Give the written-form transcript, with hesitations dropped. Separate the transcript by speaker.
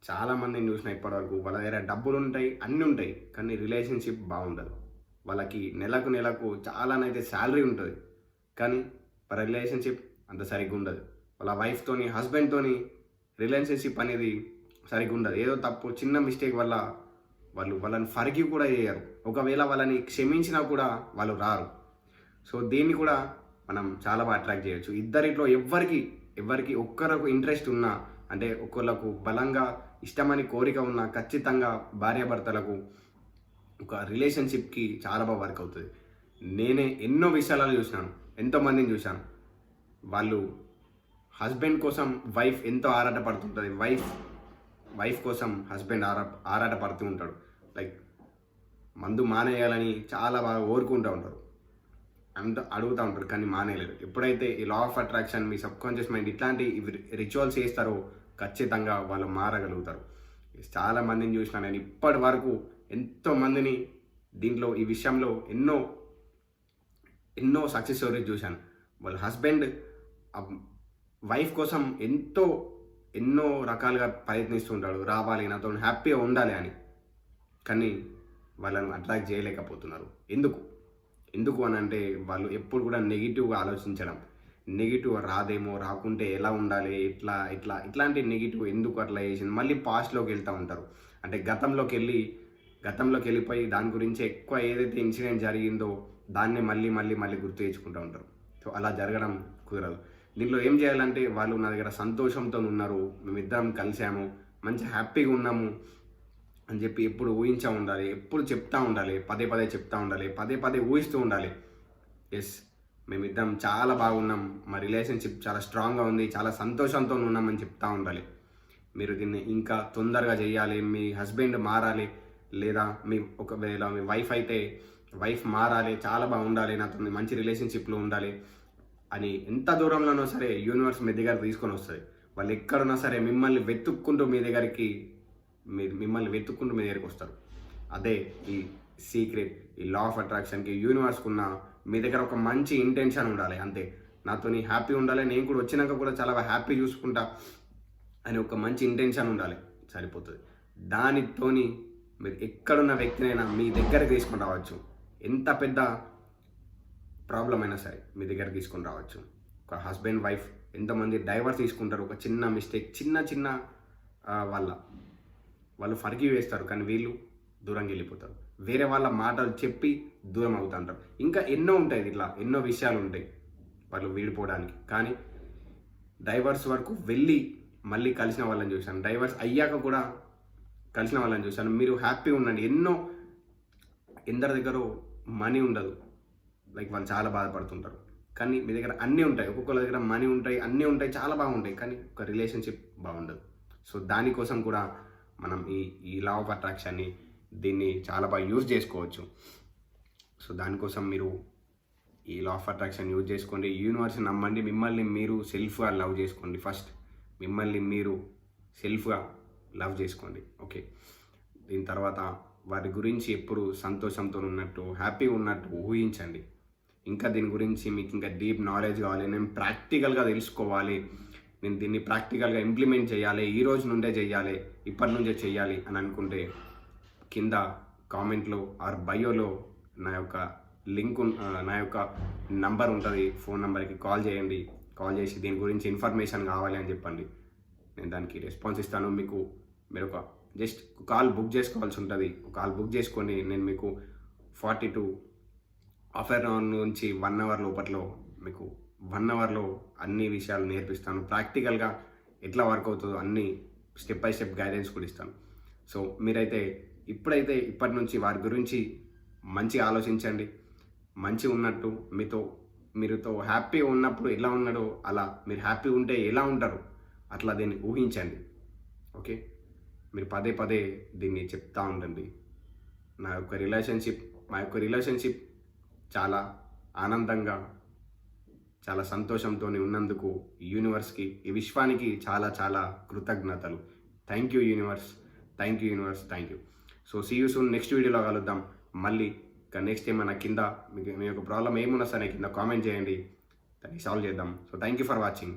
Speaker 1: చాలామందిని చూసిన ఇప్పటివరకు వాళ్ళ దగ్గర డబ్బులుంటాయి, అన్నీ ఉంటాయి. కానీ రిలేషన్‌షిప్ బాగుండదు. వాళ్ళకి నెలకు చాలానైతే శాలరీ ఉంటది. కానీ రిలేషన్‌షిప్ అంత సరిగ్గా ఉండదు. వాళ్ళ వైఫ్‌తోని, హస్బెండ్‌తోని రిలేషన్‌షిప్ అనేది సరిగ్గా ఉండదు. ఏదో తప్పు చిన్న మిస్టేక్ వల్ల వాళ్ళని ఫర్గివ్ కూడా చేయరు. ఒకవేళ వాళ్ళని క్షమించినా కూడా వాళ్ళు రారు. సో, దీన్ని కూడా మనం చాలా బాగా అట్రాక్ట్ చేయొచ్చు. ఇద్దరిట్లో ఎవ్వరికి ఒక్కరికి ఇంట్రెస్ట్ ఉన్నా, అంటే ఒకళ్ళకు బలంగా ఇష్టమని కోరిక ఉన్నా ఖచ్చితంగా భార్యాభర్తలకు ఒక రిలేషన్‌షిప్‌కి చాలా బాగా వర్క్ అవుతది. నేనే ఎన్నో విషయాలలో చూసినాను. ఎంతోమందిని చూశాను. వాళ్ళు హస్బెండ్ కోసం వైఫ్ ఎంతో ఆరాటపడుతుంటది. వైఫ్ కోసం హస్బెండ్ ఆరాటపడుతూ ఉంటాడు. లైక్ మందు మానేయాలని చాలా బాగా కోరుకుంటూ ఉంటారు. అడుగుతూ ఉంటారు కానీ మానేయలేరు. ఎప్పుడైతే ఈ law of attraction, me subconscious mind ఇట్లాంటి రిచువల్స్ చేస్తారో ఖచ్చితంగా వాళ్ళు మారగలుగుతారు. చాలా మందిని చూసినా నేను ఇప్పటి వరకు ఎంతోమందిని దీంట్లో ఈ విషయంలో ఎన్నో సక్సెస్ స్టోరీస్ చూశాను. వాళ్ళ హస్బెండ్ వైఫ్ కోసం ఎన్నో రకాలుగా ప్రయత్నిస్తుంటాడు. రావాలి, నాతో హ్యాపీగా ఉండాలి అని. కానీ వాళ్ళని అట్రాక్ట్ చేయలేకపోతున్నారు. ఎందుకు అని అంటే వాళ్ళు ఎప్పుడు కూడా నెగిటివ్గా ఆలోచించడం. నెగిటివ్ రాదేమో, రాకుంటే ఎలా ఉండాలి, ఇట్లాంటి నెగిటివ్ ఎందుకు అట్లా చేసింది, మళ్ళీ పాస్ట్లోకి వెళ్తూ ఉంటారు. అంటే గతంలోకి వెళ్ళిపోయి దాని గురించి ఎక్కువ ఏదైతే ఇన్సిడెంట్ జరిగిందో దాన్నే మళ్ళీ గుర్తు తెచ్చుకుంటూ ఉంటారు. సో అలా జరగడం కుదరదు. దీంట్లో ఏం చేయాలంటే వాళ్ళు నా దగ్గర సంతోషంతో ఉన్నారు, మేమిద్దరం కలిసాము, మంచి హ్యాపీగా ఉన్నాము అని చెప్పి ఎప్పుడు ఊహించా ఉండాలి, ఎప్పుడు చెప్తూ ఉండాలి, పదే చెప్తూ ఉండాలి, పదే ఊహిస్తూ ఉండాలి. ఎస్, మేమిద్దరం చాలా బాగున్నాం, మా రిలేషన్షిప్ చాలా స్ట్రాంగ్గా ఉంది, చాలా సంతోషంతో ఉన్నామని చెప్తూ ఉండాలి. మీరు దీన్ని ఇంకా తొందరగా చేయాలి. మీ హస్బెండ్ మారాలి, లేదా ఒకవేళ మీ వైఫ్ అయితే వైఫ్ మారాలి, చాలా బాగుండాలి, నాతో మంచి రిలేషన్షిప్లో ఉండాలి అని ఎంత దూరంలోనో సరే యూనివర్స్ మీ దగ్గర తీసుకొని వస్తుంది. వాళ్ళు ఎక్కడున్నా సరే మిమ్మల్ని వెతుక్కుంటూ మీ దగ్గరికి వస్తారు. అదే ఈ సీక్రెట్, ఈ లా ఆఫ్ అట్రాక్షన్కి, యూనివర్స్కి ఉన్న మీ దగ్గర ఒక మంచి ఇంటెన్షన్ ఉండాలి. అంతే, నాతోని హ్యాపీ ఉండాలి, నేను కూడా వచ్చినాక కూడా చాలా హ్యాపీ చూసుకుంటా అని ఒక మంచి ఇంటెన్షన్ ఉండాలి, సరిపోతుంది. దానితోని మీరు ఎక్కడున్న వ్యక్తినైనా మీ దగ్గరికి తీసుకొని రావచ్చు. ఎంత పెద్ద ప్రాబ్లం అయినా సరే మీ దగ్గర తీసుకొని రావచ్చు. ఒక హస్బెండ్ వైఫ్ ఎంతమంది డైవర్స్ తీసుకుంటారు ఒక చిన్న మిస్టేక్, చిన్న వాళ్ళు ఫర్గివ్ వేస్తారు, కానీ వీళ్ళు దూరంగా వెళ్ళిపోతారు. వేరే వాళ్ళ మాటలు చెప్పి దూరం అవుతుంటారు. ఇంకా ఎన్నో ఉంటాయి, ఇట్లా ఎన్నో విషయాలు ఉంటాయి వాళ్ళు వీడిపోవడానికి. కానీ డైవర్స్ వరకు వెళ్ళి మళ్ళీ కలిసిన వాళ్ళని చూశాను, డైవర్స్ అయ్యాక కూడా కలిసిన వాళ్ళని చూశాను. మీరు హ్యాపీగా ఉండండి. ఎందరి దగ్గర మనీ ఉండదు, లైక్ వాళ్ళు చాలా బాధపడుతుంటారు. కానీ మీ దగ్గర అన్నీ ఉంటాయి, ఒక్కొక్కరి దగ్గర మనీ ఉంటాయి, అన్నీ ఉంటాయి, చాలా బాగుంటాయి, కానీ ఒక రిలేషన్షిప్ బాగుండదు. సో దానికోసం కూడా మనం ఈ లా ఆఫ్ అట్రాక్షన్ని దీన్ని చాలా బాగా యూజ్ చేసుకోవచ్చు. సో దానికోసం మీరు ఈ లా ఆఫ్ అట్రాక్షన్ యూజ్ చేసుకోండి. యూనివర్స్ నమ్మండి, మిమ్మల్ని మీరు సెల్ఫ్గా లవ్ చేసుకోండి. ఫస్ట్ మిమ్మల్ని మీరు సెల్ఫ్గా లవ్ చేసుకోండి. ఓకే, దీని తర్వాత వారి గురించి ఎప్పుడు సంతోషంతో ఉన్నట్టు, హ్యాపీగా ఉన్నట్టు ఊహించండి. ఇంకా దీని గురించి మీకు ఇంకా డీప్ నాలెడ్జ్ కావాలి, నేను ప్రాక్టికల్గా తెలుసుకోవాలి, నేను దీన్ని ప్రాక్టికల్గా ఇంప్లిమెంట్ చేయాలి, ఈ రోజు నుండే చేయాలి, ఇప్పటి నుంచే చేయాలి అని అనుకుంటే కింద కామెంట్లో ఆర్ బయోలో నా యొక్క నంబర్ ఉంటుంది, ఫోన్ నెంబర్కి కాల్ చేయండి. కాల్ చేసి దీని గురించి ఇన్ఫర్మేషన్ కావాలి అని చెప్పండి. నేను దానికి రెస్పాన్స్ ఇస్తాను. మీరు ఒక జస్ట్ కాల్ బుక్ చేసుకోవాల్సి ఉంటుంది. కాల్ బుక్ చేసుకొని నేను మీకు 42 హాఫ్ అన్ అవర్ నుంచి 1 అవర్ లోపట్లో మీకు 1 అవర్లో అన్ని విషయాలు నేర్పిస్తాను. ప్రాక్టికల్గా ఎట్లా వర్క్ అవుతుందో అన్ని స్టెప్ బై స్టెప్ గైడెన్స్ కూడా ఇస్తాను. సో మీరైతే ఇప్పటి నుంచి వారి గురించి మంచిగా ఆలోచించండి. మంచిగా ఉన్నట్టు మీరుతో హ్యాపీగా ఉన్నప్పుడు ఎలా ఉన్నాడో అలా మీరు హ్యాపీ ఉంటే ఎలా ఉంటారు అట్లా దీన్ని ఊహించండి. ఓకే, మీరు పదే దీన్ని చెప్తూ ఉండండి. మా యొక్క రిలేషన్షిప్ చాలా ఆనందంగా, చాలా సంతోషంతో ఉన్నందుకు యూనివర్స్కి, ఈ విశ్వానికి చాలా కృతజ్ఞతలు. Thank you universe. So see you soon. Next video కలుద్దాం. మళ్ళీ నెక్స్ట్ ఏమైనా కింద మీ యొక్క ప్రాబ్లం ఏమున్నా సరే కింద కామెంట్ చేయండి, దాన్ని సాల్వ్ చేద్దాం. So thank you for watching.